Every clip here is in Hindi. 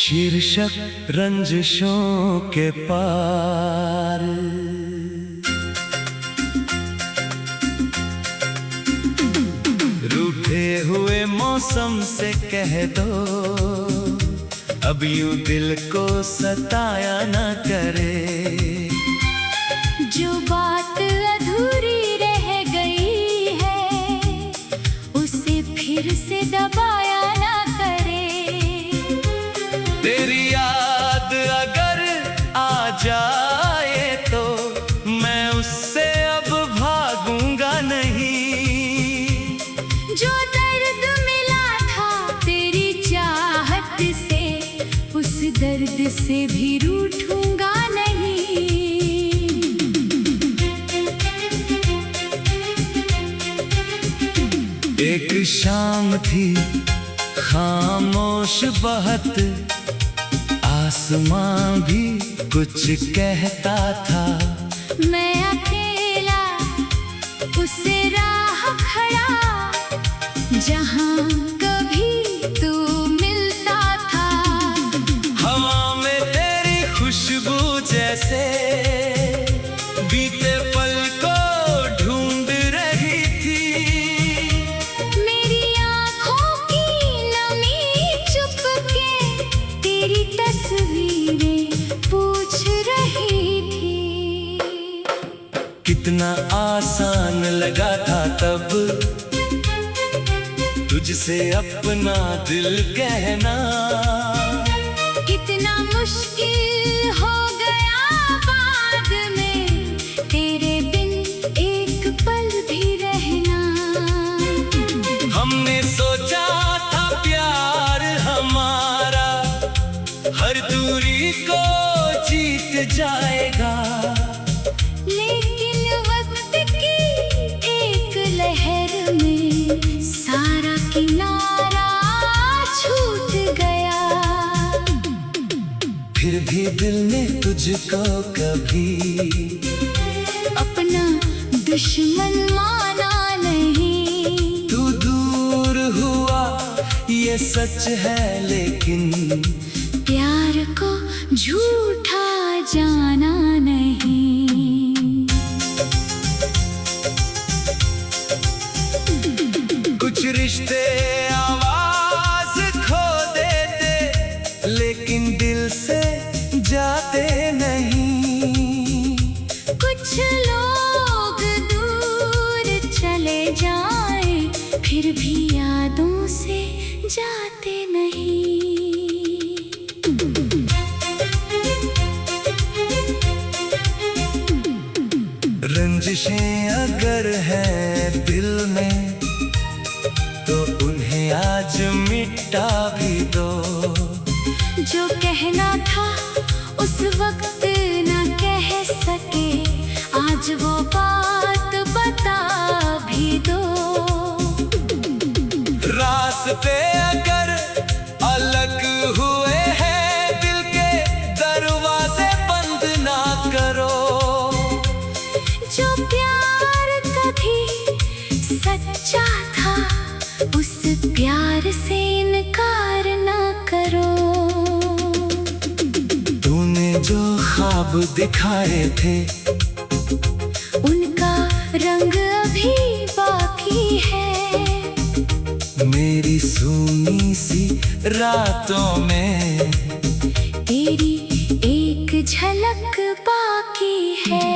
शीर्षक रंजिशों के पार। रूठे हुए मौसम से कह दो अब यूं दिल को सताया न करे। जो बात अधूरी रह गई है उसे फिर से दबाया न करे। तेरी याद अगर आ जाए तो मैं उससे अब भागूंगा नहीं। जो दर्द मिला था तेरी चाहत से उस दर्द से भी रूठूंगा नहीं। एक शाम थी खामोश बहुत, आसमां भी कुछ कहता था। मैं अकेला उसे राह खड़ा जहां कभी तू मिलता था। हवा में तेरी खुशबू जैसे बीते पल को ढूंढ रही थी। मेरी आँखों की नमी चुपके तेरी तस्वीरें पूछ रही थी। कितना आसान लगा था तब तुझसे अपना दिल कहना। कितना मुश्किल हो गया बाद में तेरे बिन एक पल भी रहना। हमने सोचा था प्यार हमारा हर दूरी को जीत जाएगा। लेकिन वक्त की एक लहर में सारा किनारा छूट गया। फिर भी दिल ने तुझको कभी अपना दुश्मन माना नहीं। तू दूर हुआ ये सच है लेकिन प्यार को झूठा जाना नहीं। कुछ रिश्ते आवाज खो देते लेकिन दिल से जाते नहीं। कुछ लोग दूर चले जाए फिर भी यादों से जाते नहीं। रंजिशें अगर हैं दिल में तो उन्हें आज मिटा भी दो। जो कहना था उस वक्त न कह सके आज वो बात बता भी दो। रास्ते अगर अलग हुए हैं दिल के दरवाजे बंद ना करो। जो प्यार कभी सच्चा था उस प्यार से इनकार न करो। तूने जो ख्वाब दिखाए थे उनका रंग अभी बाकी है। मेरी सूनी सी रातों में तेरी एक झलक बाकी है।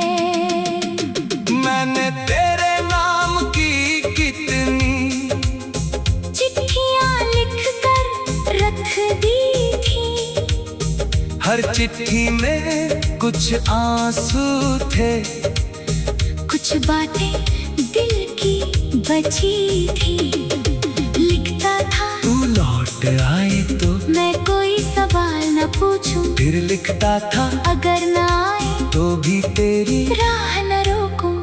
मैंने तेरे नाम की कितनी चिट्ठियां लिख कर रख दी थी। हर चिट्ठी में कुछ आंसू थे। कुछ बातें दिल की बची थी। लिखता था तू लौट आए तो मैं कोई सवाल न पूछूं। फिर लिखता था अगर न आए तो भी तेरी राह न रोकूं।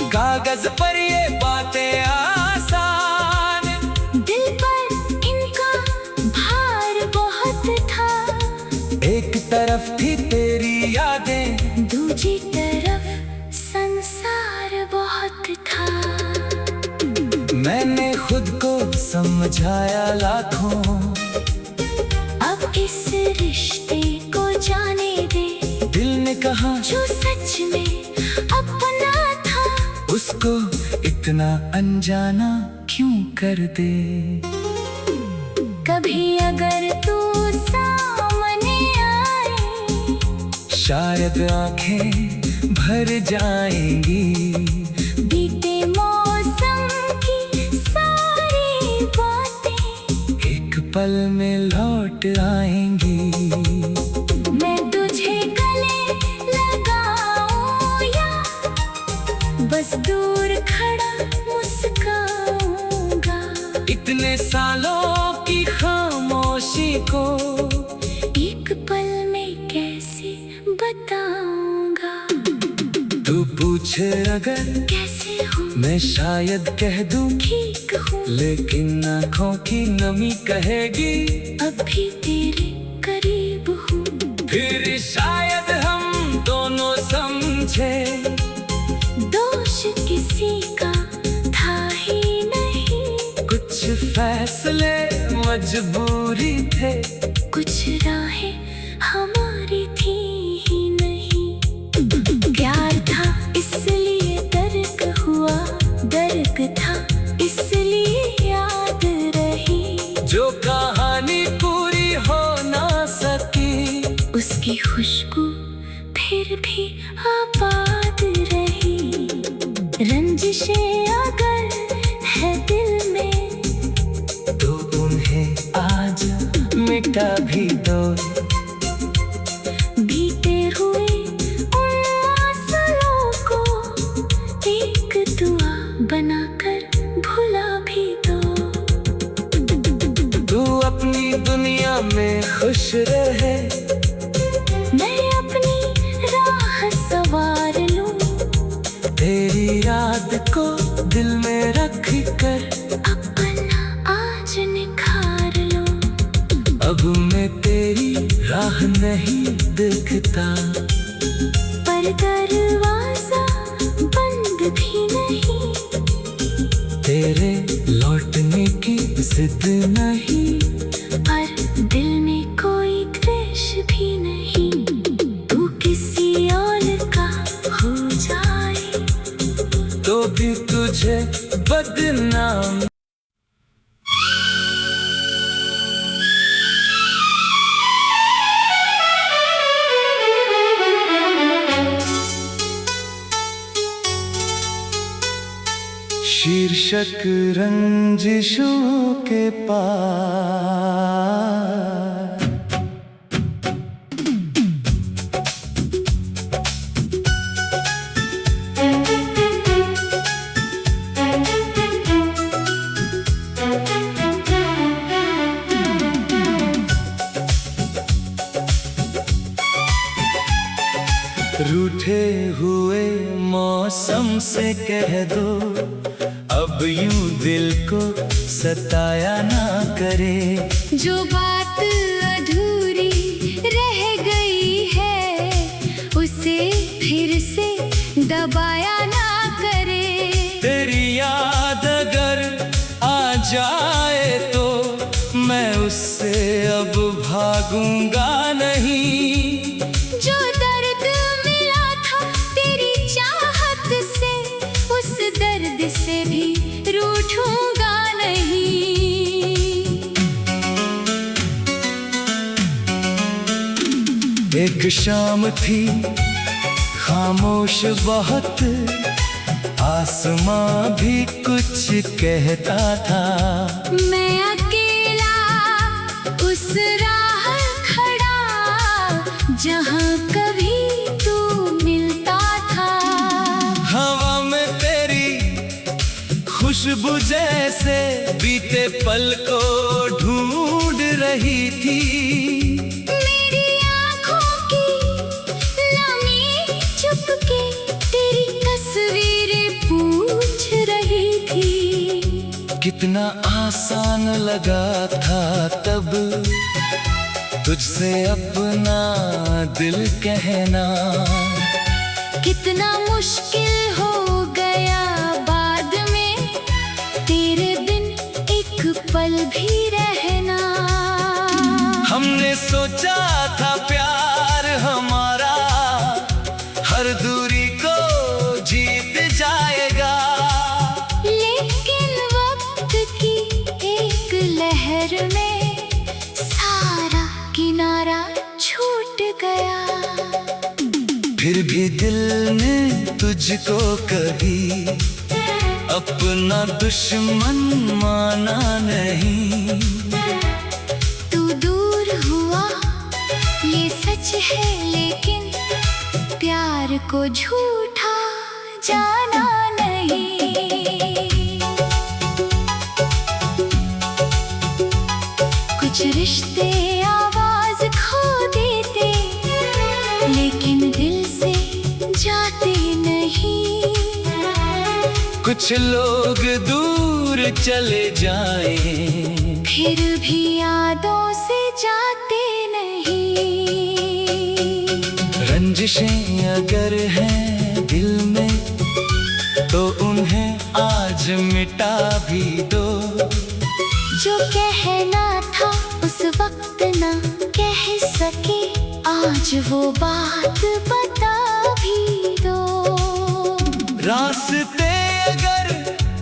कागज पर ये बातें आसान, दिल पर इनका भार बहुत था। एक तरफ थी तेरी यादें दूसरी तरफ संसार बहुत था। मैंने खुद को समझाया लाखों, अब इस रिश्ते को जाने दे। दिल ने कहा जो सच में अपना था, उसको इतना अनजाना क्यों कर दे। कभी अगर तू सामने आए, शायद आंखें भर जाएंगी। बीते मौसम की सारी बातें एक पल में लौट आएंगी। मैं तुझे गले लगाऊं या बस दूर खड़ा मुस्काऊंगा। इतने सालों की खामोशी को एक पल में कैसे बताऊंगा। तू पूछे अगर कैसे हूँ मैं शायद कह दूं, ठीक हूँ, लेकिन आँखों की नमी कहेगी अभी तेरे करीब हूँ। फिर शायद हम दोनों समझे दोष किसी का था ही नहीं। कुछ फैसले मजबूरी थे, कुछ राहें हमारी थी ही नहीं। प्यार था इसलिए दर्द हुआ, दर्द था इसलिए याद रही। जो कहानी पूरी हो ना सकी, उसकी खुशबू फिर भी आबाद रही। रंजिशें अगर है दिल में, तो उन्हें आज मिटा भी दो। बीते हुए उन मसलों को एक दुआ बनाकर भुला भी दो। तू अपनी दुनिया में खुश रहे, मैं अपनी राह सवार लूं। तेरी याद को दिल में रख कर अपना आज निखार लूं। अब मैं तेरी राह नहीं देखता, पर दरवाजा बंद भी नहीं। तेरे लौटने की जिद नहीं, पर दिल में कोई द्वेष भी नहीं। तू किसी और का हो जाए तो भी तुझे बदनाम। शीर्षक रंजिशों के पार। रूठे हुए मौसम से कह दो, अब यूं दिल को सताया ना करे। जो बात अधूरी रह गई है, उसे फिर से दबाया ना करे। तेरी याद अगर आ जाए तो मैं उससे अब भागूंगा नहीं। जो दर्द मिला था तेरी चाहत से, उस दर्द से भी रूठूंगा नहीं। एक शाम थी खामोश बहुत, आसमां भी कुछ कहता था। मैं अकेला उस राह खड़ा, जहां कभी तू मिलता था। हवा में तेरी खुशबू जैसे बीते पल को ढूंढ रही थी। मेरी आँखों की नमी चुपके तेरी तस्वीरें पूछ रही थी। कितना आसान लगा था तब तुझसे अपना दिल कहना, कितना मुश्किल हो गया बाद में तेरे बिन एक पल भी रहना। हमने सोचा था प्यार हमारा हर दूरी को जीत जाएगा, लेकिन वक्त की एक लहर में सारा किनारा छूट गया। फिर भी दिल ने तुझको कभी अपना दुश्मन माना नहीं। तू दूर हुआ ये सच है, लेकिन प्यार को झूठा जाना नहीं। कुछ रिश्ते आवाज खो देते, लेकिन दिल से जाते नहीं। कुछ लोग दूर चले जाए, फिर भी यादों से जाते नहीं। रंजिशें अगर हैं दिल में तो उन्हें आज मिटा भी दो। जो कहना था उस वक्त ना कह सके, आज वो बात बता भी दो। रास्ते अगर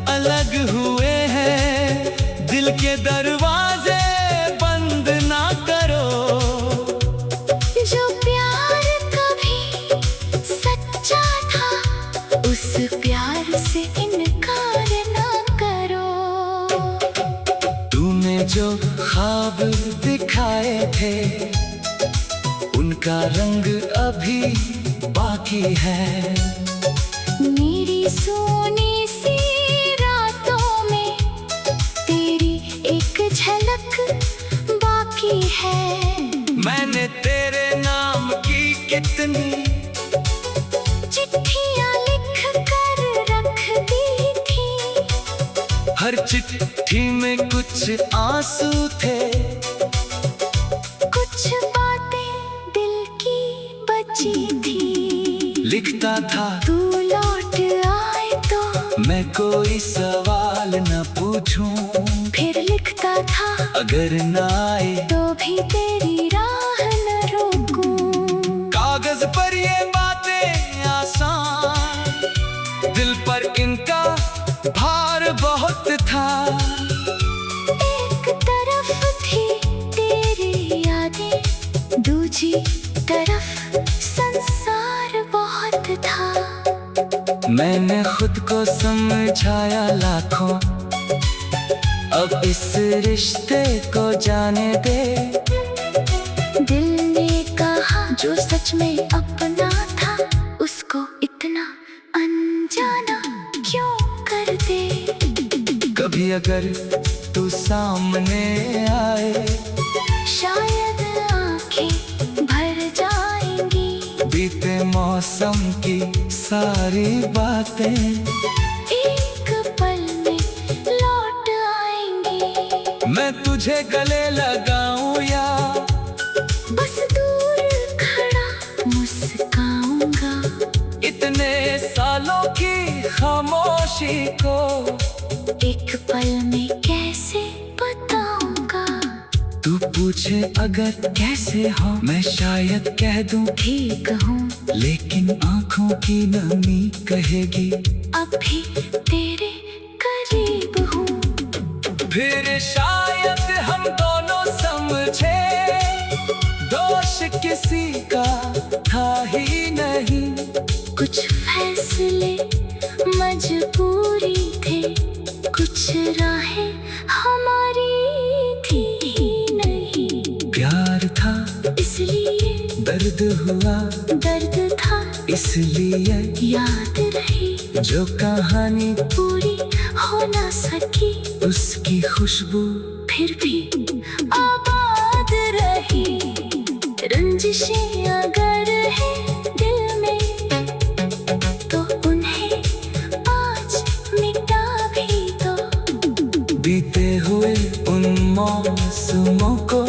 अलग हुए हैं, दिल के दरवाजे बंद ना करो। जो प्यार कभी सच्चा था, उस प्यार से इनकार ना करो। तूने जो ख्वाब दिखाए थे, उनका रंग अभी बाकी है। मेरी सोनी सी रातों में तेरी एक झलक बाकी है। मैंने तेरे नाम की कितनी चिट्ठियाँ लिख कर रख दी थी। हर चिट्ठी में कुछ आंसू थे, कुछ बातें दिल की बची थी। लिखता था तू लौट आए तो मैं कोई सवाल न पूछूं, फिर लिखता था अगर न आए तो भी तेरी राह न रोकूं। कागज पर ये बातें आसान, दिल पर इनका भार बहुत था। एक तरफ थी तेरी यादें, दूसरी तरफ संसार बहुत था। मैंने खुद को समझाया लाखों, अब इस रिश्ते को जाने दे। दिल ने कहा जो सच में अपना था, उसको इतना अनजाना क्यों कर दे। कभी अगर तू सामने आए, शायद आंखें भर जाएंगी। बीते मौसम की सारी बातें एक पल में लौट आएंगी। मैं तुझे गले लगाऊं या बस दूर खड़ा मुस्काऊंगा। इतने सालों की खामोशी को एक पल में कैसे बताऊंगा। तू पूछे अगर कैसे हो, मैं शायद कह दूं ठीक हूँ, लेकिन आंखों की नमी कहेगी अभी तेरे करीब हूँ। फिर शायद हम दोनों समझे दोष किसी का था ही नहीं। कुछ फैसले मजबूरी थे, कुछ राहें हमारी थी ही नहीं। प्यार था इसलिए दर्द हुआ, दर्द था इसलिए याद रही। जो कहानी पूरी हो ना सकी, उसकी खुशबू फिर भी आबाद रही। रंजिशें अगर है दिल में, तो उन्हें आज मिटा भी दो। बीते हुए उन मौसमों को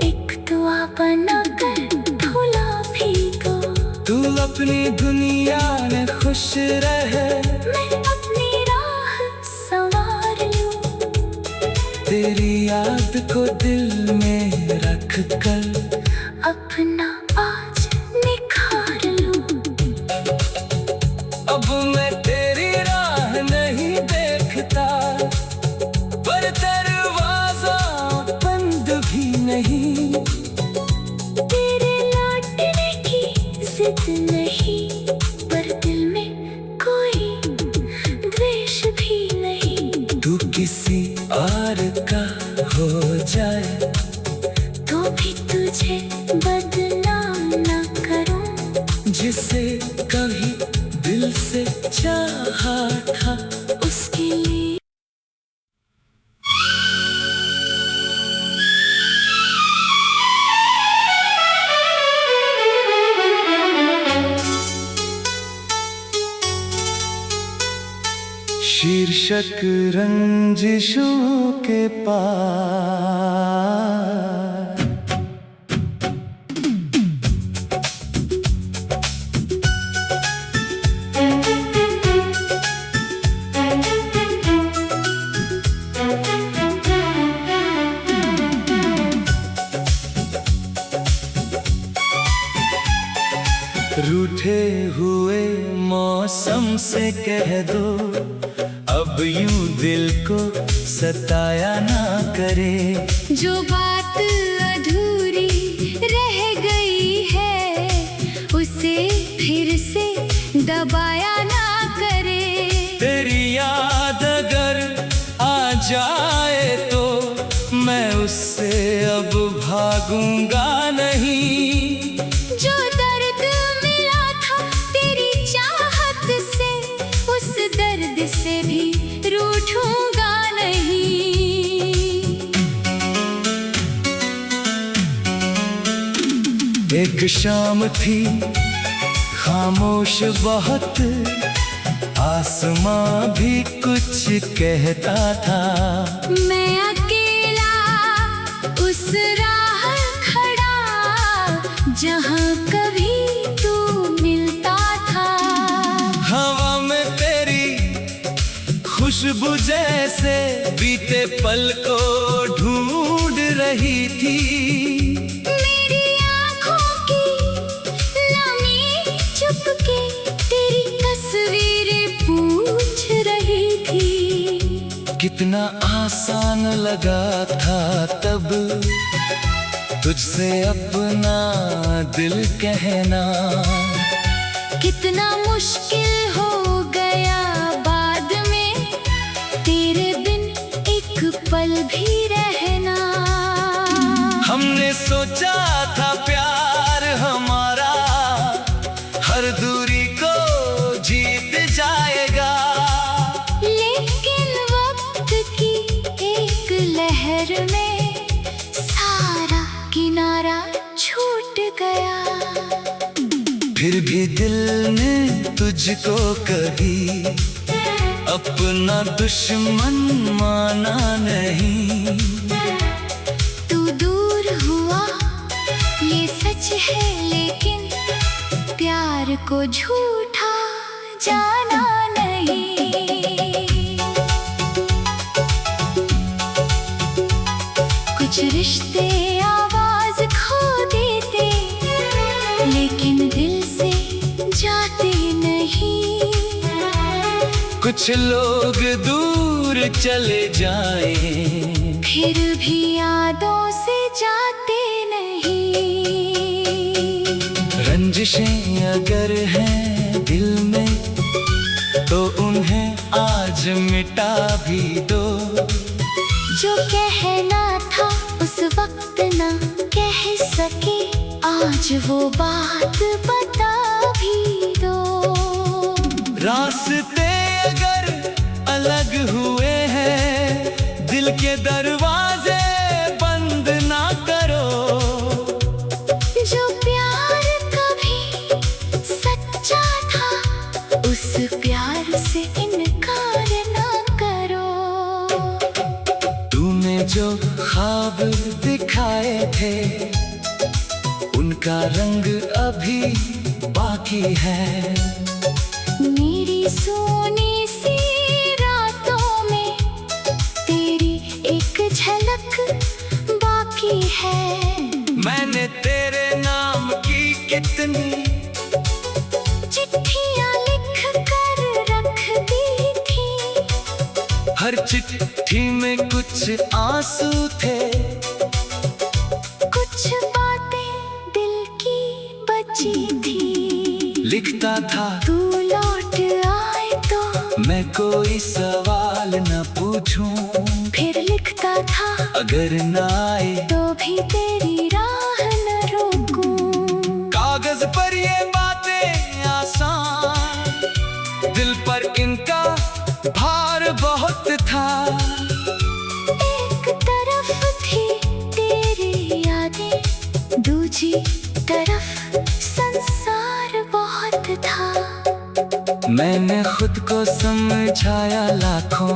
एक दुआ बना कर भुला भी दो। तू अपनी दुनिया में खुश रहे, मैं अपनी राह संवार लूं। तेरी याद को दिल में रख कर अपना आज निखार लूं। अब मैं तेरी राह नहीं देखता, पर दरवाजा बंद भी नहीं। तेरे लौटने की जिद नहीं, पर दिल में कोई द्वेष भी नहीं। तू किसी और का हो जाए तो भी तुझे बदनाम न करूं। जिसे कभी दिल से चाहा था उसके लिए शीर्षक रंजिशों के पार। रूठे हुए मौसम से कह दो, अब यूं दिल को सताया ना करे। जो बात अधूरी रह गई है, उसे फिर से दबाया ना करे। तेरी याद अगर आ जाए तो मैं उससे अब भागूंगा नहीं। जो दर्द मिला था तेरी चाहत से, उस दर्द से भी रूठूंगा नहीं। एक शाम थी खामोश बहुत, आसमां भी कुछ कहता था। मैं अकेला उस राह खड़ा, जहां कभी तू मिलता था। हवा में तेरी खुशबू जैसे बीते पल को ढूंढ रही थी। मेरी आँखों की नमी चुपके तेरी तस्वीरें पूछ रही थी। कितना आसान लगा था तब तुझसे अपना दिल कहना। कितना मुश्किल हो गया बाद में तेरे बिन एक पल भी रहना। हमने सोचा था प्यार हमारा हर दूरी को जीत जाएगा, लेकिन वक्त की एक लहर में सारा किनारा छूट गया। फिर भी दिल ने तुझको कभी अपना दुश्मन माना नहीं। तू दूर हुआ ये सच है, लेकिन प्यार को झूठा जाना नहीं। कुछ रिश्ते आवाज खो देते, लेकिन दिल से जाते नहीं। कुछ लोग दूर चले जाए, फिर भी यादों से जाते नहीं। रंजिशें अगर हैं दिल में तो उन्हें आज मिटा भी दो। जो कहना था उस वक्त ना कह सके, आज वो बात बता भी दो। रास्ते अगर अलग हुए हैं, दिल के दरवाजे बंद ना करो। जो प्यार कभी सच्चा था, उस प्यार से इनकार ना करो। तूने जो ख्वाब दिखाए थे, उनका रंग अभी बाकी है। मेरी सोनी सी रातों में तेरी एक झलक बाकी है। मैंने तेरे नाम की कितनी चिट्ठियां लिख कर रख दी थी। हर चिट्ठी में कुछ आंसू थे, कुछ बातें दिल की बची थी। लिखता था तू लौट आए तो मैं कोई सवाल न पूछूं, फिर लिखता था अगर न आए तो भी तेरी राह न रोकूं। कागज पर ये बातें आसान, दिल पर इनका भार बहुत था। एक तरफ थी तेरी यादें, दूसरी तरफ संसार बहुत था। मैंने खुद को समझाया लाखों,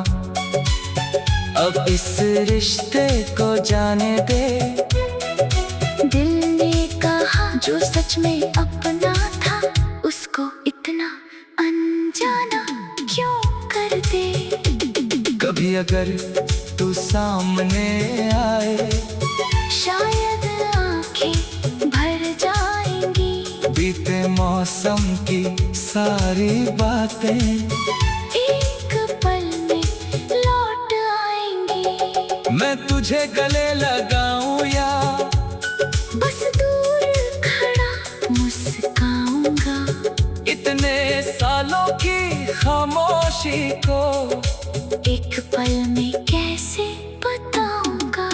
अब इस रिश्ते को जाने दे। दिल ने कहा जो सच में अपना था, उसको इतना अनजाना क्यों कर दे। कभी अगर तू सामने आए, शायद आंखें भर जाएंगी। बीते मौसम की सारी बातें एक पल में लौट आएंगी। मैं तुझे गले लगाऊं या बस दूर खड़ा मुस्काऊंगा। इतने सालों की खामोशी को एक पल में कैसे बताऊंगा।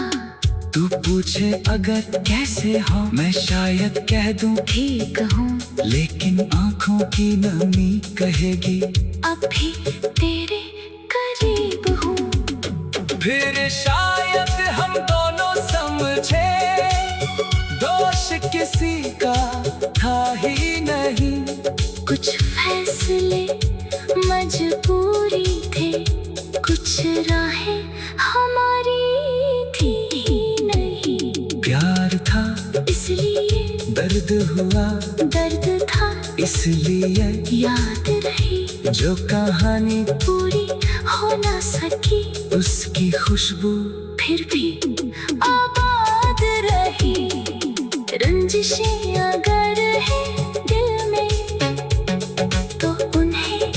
तू पूछे अगर कैसे हो, मैं शायद कह दूं ठीक हूँ लेकिन आंखों की नमी कहेगी अब भी तेरे करीब हूँ। फिर शायद हम दोनों समझे दोष किसी का था ही नहीं। कुछ फैसले मजबूरी थे, कुछ राहें हमारी थी ही नहीं। प्यार था इसलिए दर्द हुआ, दर्द था इसलिए याद रही। जो कहानी पूरी हो ना सकी, उसकी खुशबू फिर भी आबाद रही। रंजिशें अगर है दिल में, तो उन्हें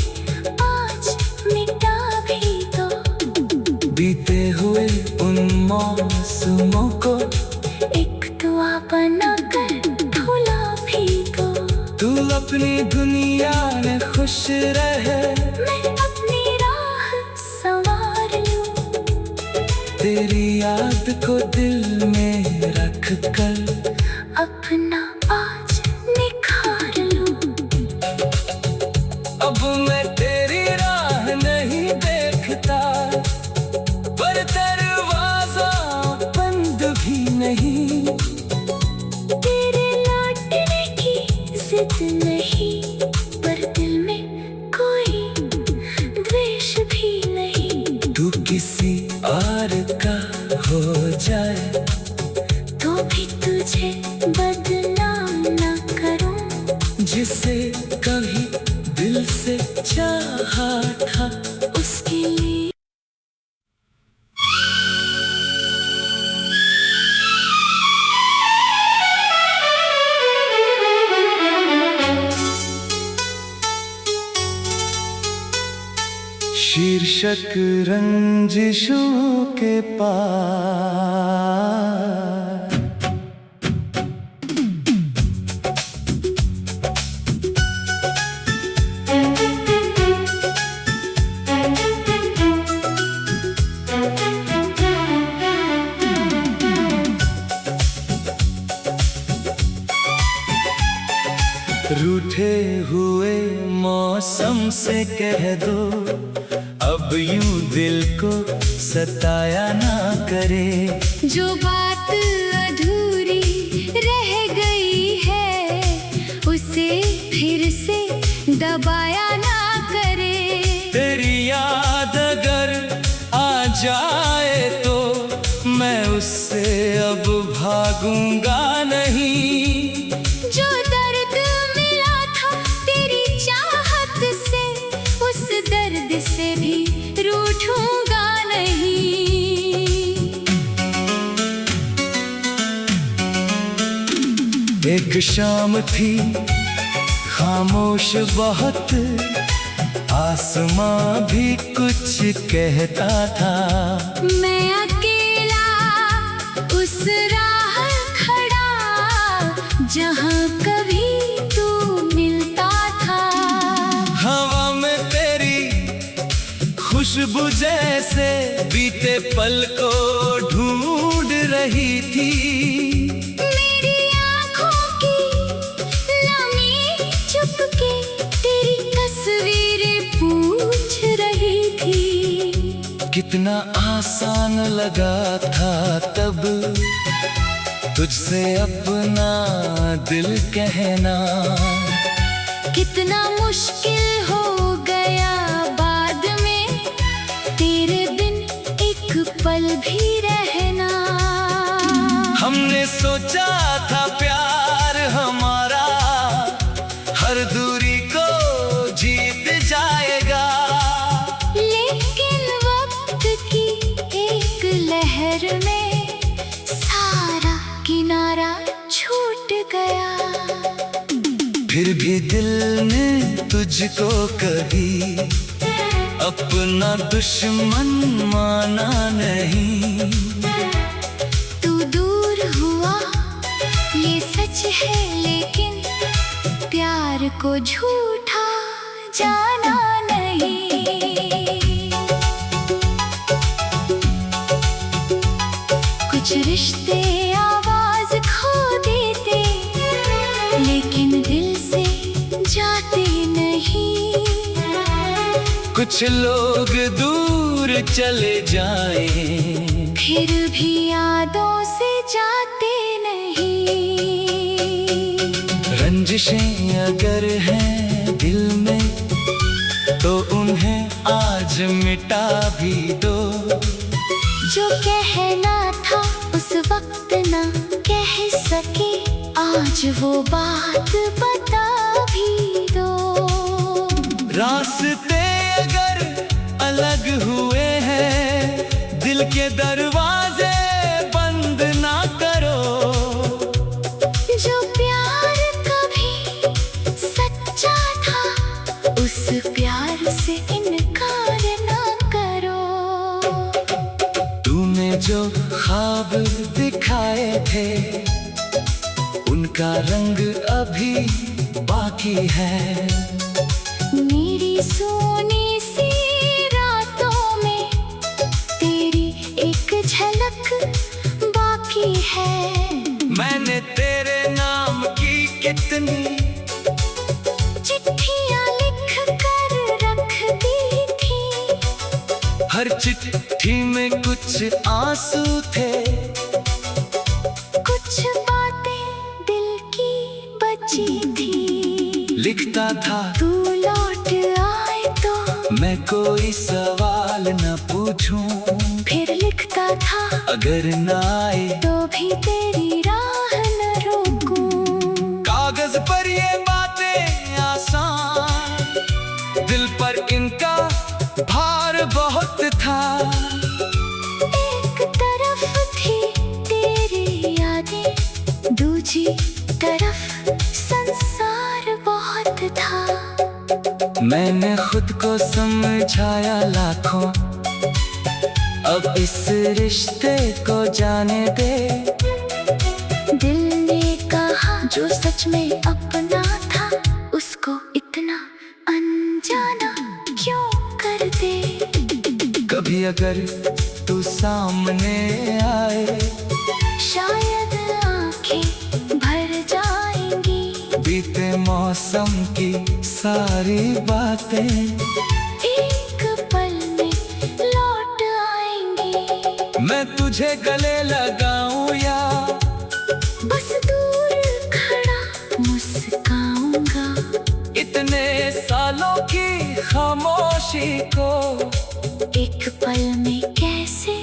आज मिटा भी दो। बीते हुए उन मौसमों को एक दुआ बना कर भुला भी दो। तू अपनी दुनिया में खुश रहे, मैं अपनी राह संवार लूं। तेरी याद को दिल में रख कर अपना आज निखार लूं। अब मैं तेरी राह नहीं देखता, पर दरवाजा बंद भी नहीं। तेरे लौटने की जिद नहीं, पर दिल में कोई द्वेष भी नहीं। तू किसी और का हो जाए तो भी तुझे बदनाम न करूं। जिसे कभी दिल से चाहा था, उसके लिए शीर्षक रंजिशों के पार। रूठे हुए मौसम से कह दो, अब यूं दिल को सताया ना करे। जो बात अधूरी रह गई है, उसे फिर से दबाया ना करे। तेरी याद अगर आ जाए तो मैं उससे अब भागूंगा नहीं। जो दर्द मिला था तेरी चाहत से, उस दर्द से भी रूठूंगा नहीं। एक शाम थी खामोश बहुत, आसमां भी कुछ कहता था। मैं अकेला उस राह खड़ा जहां कभी तू मिलता था। हवा में तेरी खुशबू जैसे बीते पल को ढूंढ रही थी। मेरी आँखों की लमी चुपके तेरी तस्वीरें पूछ रही थी। कितना आसान लगा था तब तुझसे अपना दिल कहना, कितना मुश्किल हो गया बाद में तेरे बिन एक पल भी रहना। हमने सोचा था प्यार हमारा हर दूरी को जीत जाएगा, लेकिन वक्त की एक लहर में सारा किनारा छूट गया। फिर भी दिल ने तुझको कभी अपना दुश्मन माना नहीं। तू दूर हुआ ये सच है, लेकिन प्यार को झूठा जाना नहीं। कुछ रिश्ते आवाज खो देते, लेकिन दिल से जाते नहीं। कुछ लोग दूर चले जाएं, फिर भी यादों से जाते नहीं। रंजिशें अगर हैं दिल में तो उन्हें आज मिटा भी दो। जो कहना था उस वक्त ना कह सके, आज वो बात बता भी दो। रास्ते अगर अलग हुए हैं, दिल के दरवाजे बंद ना करो। जो प्यार कभी सच्चा था, उस प्यार से इनकार ना करो। तूने जो ख्वाब दिखाए थे, उनका रंग अभी बाकी है। मेरी सोनी सी रातों में तेरी एक झलक बाकी है। मैंने तेरे नाम की कितनी चिट्ठियाँ लिख कर रख दी थी। हर चिट्ठी में कुछ आंसू थे, कुछ बातें दिल की बची थी। लिखता था तू लौट आए तो मैं कोई सवाल न पूछूं, फिर लिखता था अगर न आए तो भी तेरी राह न रोकूं। कागज पर ये बातें आसान, दिल पर इनका भार बहुत था। एक तरफ थी तेरी यादें, दूसरी तरफ संसार बहुत था। मैंने खुद को समझाया लाखों, अब इस रिश्ते को जाने दे। दिल ने कहा जो सच में अपना था, उसको इतना अनजाना क्यों कर दे। कभी अगर तू सामने आए, शायद आंखें भर जाएंगी। बीते मौसम की सारी बातें एक पल में लौट आएंगी। मैं तुझे गले लगाऊं या बस दूर खड़ा मुस्काऊंगा। इतने सालों की खामोशी को एक पल में कैसे